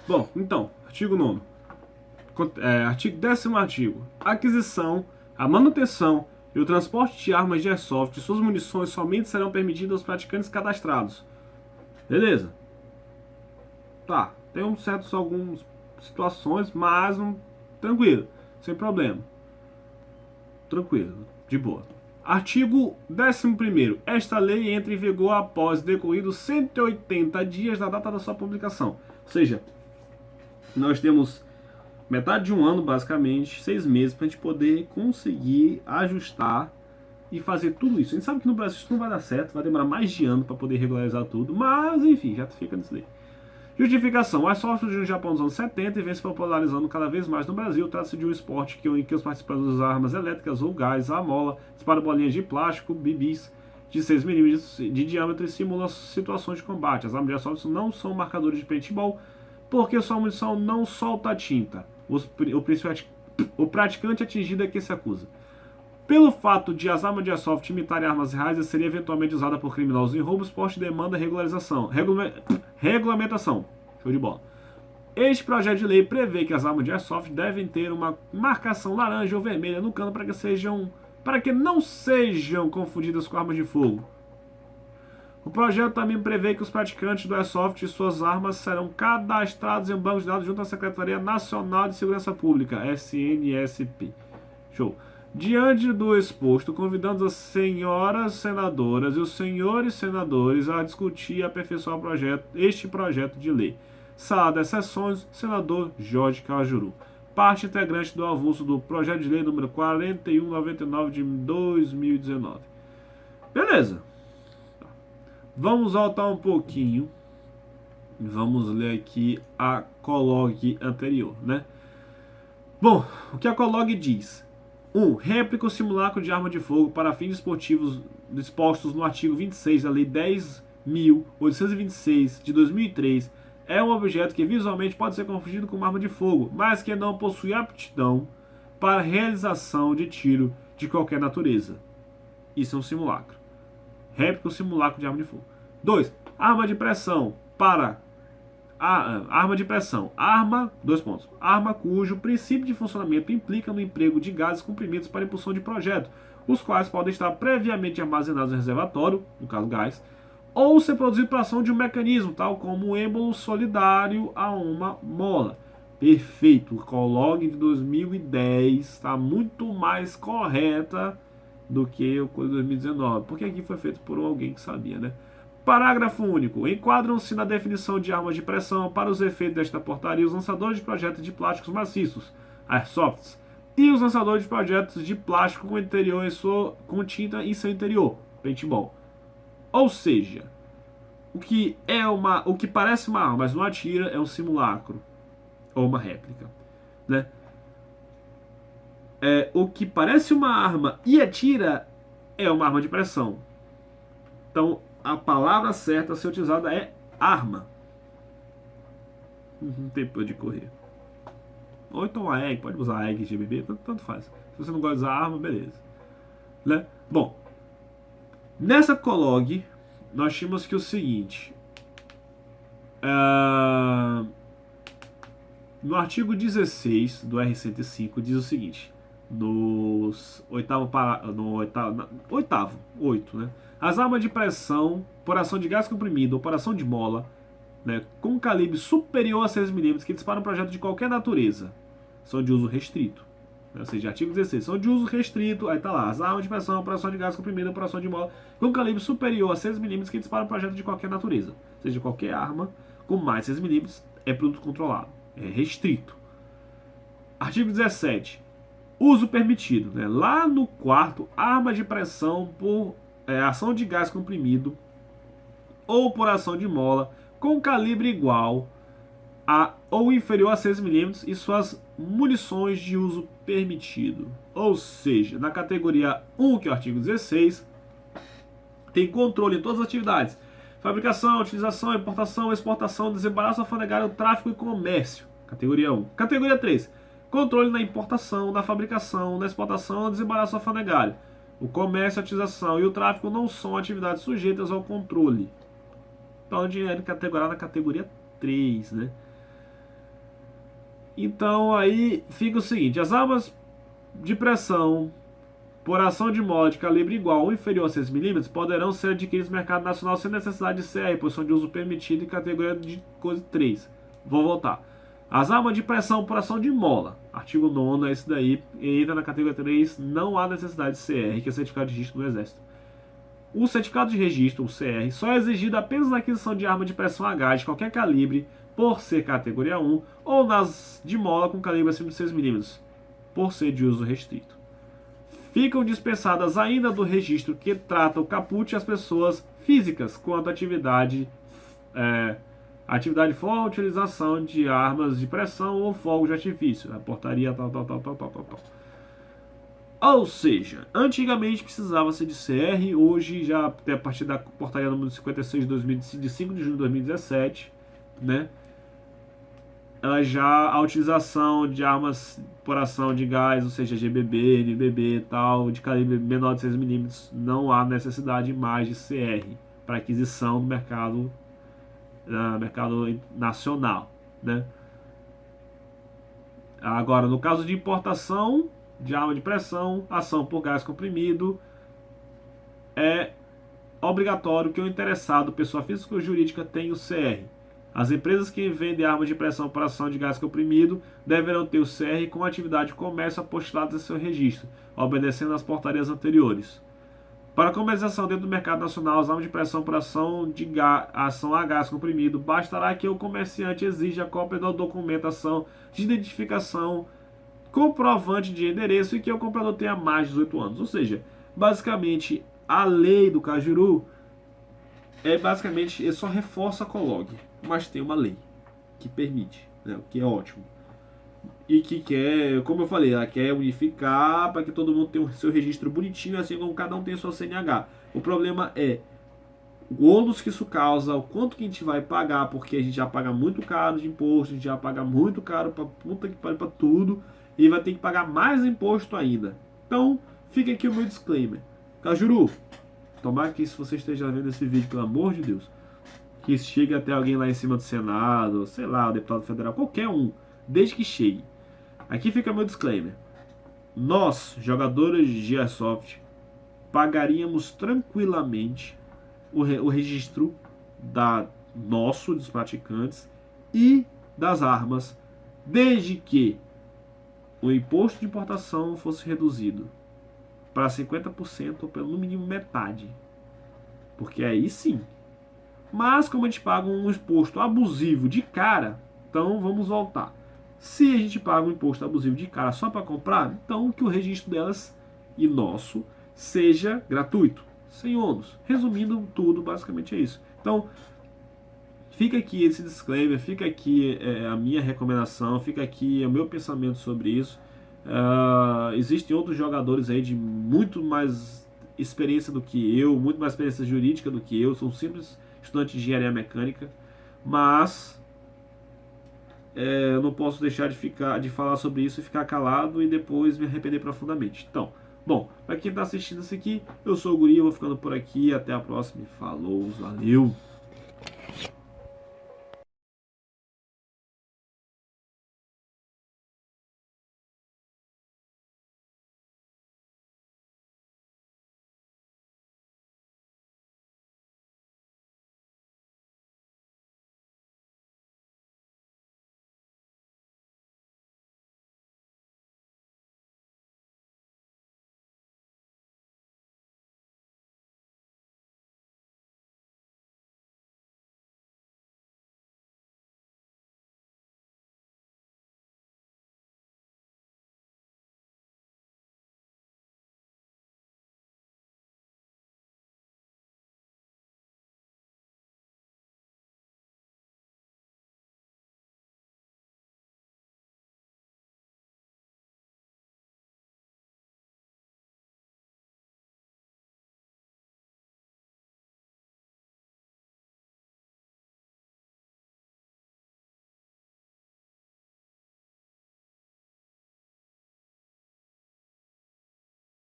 Bom, então, artigo 9º. Artigo 10º artigo. A aquisição, a manutenção e o transporte de armas de airsoft e suas munições somente serão permitidas aos praticantes cadastrados. Beleza. Tá, tem algumas situações, mas tranquilo, sem problema. Tranquilo, de boa. Artigo 11º. Esta lei entra em vigor após decorridos 180 dias da data da sua publicação. Ou seja, nós temos metade de um ano, basicamente, 6 meses, para a gente poder conseguir ajustar e fazer tudo isso. A gente sabe que no Brasil isso não vai dar certo, vai demorar mais de ano para poder regularizar tudo, mas enfim, já fica nisso daí. Justificação. O airsoft surgiu no Japão nos anos 70 e vem se popularizando cada vez mais no Brasil. Trata-se de um esporte em que os participantes usam armas elétricas ou gás, a mola, disparam bolinhas de plástico, bibis de 6 milímetros de diâmetro e simulam situações de combate. As armas de airsoft não são marcadores de paintball porque sua munição não solta tinta. O praticante atingido é que se acusa. Pelo fato de as armas de airsoft imitarem armas reais e serem eventualmente usadas por criminosos em roubos, poste demanda regulamentação. Show de bola. Este projeto de lei prevê que as armas de airsoft devem ter uma marcação laranja ou vermelha no cano para que não sejam confundidas com armas de fogo. O projeto também prevê que os praticantes do airsoft e suas armas serão cadastrados em um banco de dados junto à Secretaria Nacional de Segurança Pública, SNSP. Show. Diante do exposto, convidamos as senhoras senadoras e os senhores senadores a discutir e aperfeiçoar este projeto de lei. Sala das Sessões, senador Jorge Cajuru. Parte integrante do avulso do projeto de lei número 4199 de 2019. Beleza. Vamos voltar um pouquinho. Vamos ler aqui a COLOG anterior, né? Bom, o que a COLOG diz? 1. Réplica ou simulacro de arma de fogo para fins esportivos dispostos no artigo 26 da Lei 10.826 de 2003 é um objeto que visualmente pode ser confundido com uma arma de fogo, mas que não possui aptidão para realização de tiro de qualquer natureza. Isso é um simulacro. Réplica ou simulacro de arma de fogo. 2. Arma de pressão para arma de pressão. Arma cujo princípio de funcionamento implica no emprego de gases comprimidos para impulsão de projeto, os quais podem estar previamente armazenados em reservatório, no caso gás, ou ser produzido por ação de um mecanismo, tal como um êmbolo solidário a uma mola. Perfeito. O COLOG de 2010 está muito mais correta do que o de 2019, porque aqui foi feito por alguém que sabia, né? Parágrafo único. Enquadram-se na definição de armas de pressão para os efeitos desta portaria os lançadores de projetos de plásticos maciços, airsofts, e os lançadores de projetos de plástico com tinta em seu interior, paintball. Ou seja, o que parece uma arma, mas não atira, é um simulacro ou uma réplica, né? O que parece uma arma e atira é uma arma de pressão. Então, a palavra certa a ser utilizada é arma. Não tem por de correr. Ou então a egg, pode usar a egg GBB, tanto faz. Se você não gosta de usar arma, beleza. Né? Bom, nessa COLOG, nós tínhamos que o seguinte. No artigo 16 do R105 diz o seguinte. Oito, né? As armas de pressão por ação de gás comprimido ou por ação de mola, né, com calibre superior a 6 milímetros que disparam um projeto de qualquer natureza são de uso restrito. Ou seja, artigo 16, são de uso restrito, aí tá lá, as armas de pressão por ação de gás comprimido ou por ação de mola com calibre superior a 6 milímetros que disparam um projeto de qualquer natureza. Ou seja, qualquer arma com mais 6 milímetros é produto controlado, é restrito. Artigo 17, uso permitido, né? Lá no quarto, arma de pressão por ação de gás comprimido ou por ação de mola com calibre igual a ou inferior a 6 milímetros e suas munições de uso permitido. Ou seja, na categoria 1, que é o artigo 16, tem controle em todas as atividades: fabricação, utilização, importação, exportação, desembaraço alfandegário, tráfico e comércio. Categoria 1. Categoria 3. Controle na importação, na fabricação, na exportação e desembaraço alfandegário. O comércio, a utilização e o tráfico não são atividades sujeitas ao controle. Então, o dinheiro categorado na categoria 3, né? Então aí fica o seguinte: as armas de pressão por ação de mola de calibre igual ou inferior a 6 milímetros poderão ser adquiridas no mercado nacional sem necessidade de CR, posição de uso permitido em categoria de coisa 3. Vou voltar. As armas de pressão por ação de mola, artigo 9º, é esse daí, entra na categoria 3, não há necessidade de CR, que é certificado de registro do Exército. O certificado de registro, o CR, só é exigido apenas na aquisição de arma de pressão a gás de qualquer calibre, por ser categoria 1, ou nas de mola com calibre acima de 6 milímetros, por ser de uso restrito. Ficam dispensadas ainda do registro que trata o caput as pessoas físicas quanto à atividade for a utilização de armas de pressão ou fogo de artifício. A portaria tal. Ou seja, antigamente precisava-se de CR, hoje já a partir da portaria número 56 de 5 de junho de 2017, né? A utilização de armas por ação de gás, ou seja, GBB, NBB e tal, de calibre menor de 6 milímetros, não há necessidade mais de CR para aquisição no mercado nacional, né? Agora, no caso de importação de arma de pressão, ação por gás comprimido, é obrigatório que o interessado, pessoa física ou jurídica, tenha o CR. As empresas que vendem armas de pressão por ação de gás comprimido deverão ter o CR com atividade de comércio apostolados em seu registro, obedecendo às portarias anteriores. Para comercialização dentro do mercado nacional, as armas de pressão por ação a gás comprimido, bastará que o comerciante exija a cópia da documentação de identificação comprovante de endereço e que o comprador tenha mais de 18 anos. Ou seja, basicamente, a lei do Cajuru basicamente só reforça a COLOG, mas tem uma lei que permite, né, o que é ótimo. E que quer, como eu falei, ela quer unificar para que todo mundo tenha o seu registro bonitinho, assim como cada um tem a sua CNH. O problema é o ônus que isso causa, o quanto que a gente vai pagar, porque a gente já paga muito caro de imposto, a gente já paga muito caro para puta que pariu para tudo, e vai ter que pagar mais imposto ainda. Então, fica aqui o meu disclaimer. Cajuru, tomara que se você esteja vendo esse vídeo, pelo amor de Deus, que chegue até alguém lá em cima do Senado, sei lá, o deputado federal, qualquer um, desde que chegue. Aqui fica meu disclaimer. Nós, jogadores de Airsoft, pagaríamos tranquilamente o registro nosso, dos praticantes, e das armas, desde que o imposto de importação fosse reduzido para 50% ou pelo mínimo metade. Porque aí sim. Mas como a gente paga um imposto abusivo de cara, então vamos voltar. Se a gente paga um imposto abusivo de cara só para comprar, então que o registro delas e nosso seja gratuito, sem ônus. Resumindo tudo, basicamente é isso. Então, fica aqui esse disclaimer, fica aqui a minha recomendação, fica aqui o meu pensamento sobre isso. Existem outros jogadores aí de muito mais experiência do que eu, muito mais experiência jurídica do que eu, sou um simples estudante de engenharia mecânica, mas eu não posso deixar de falar sobre isso e ficar calado e depois me arrepender profundamente. Então, bom, para quem está assistindo isso aqui, eu sou o Guri, eu vou ficando por aqui, até a próxima, falou, valeu!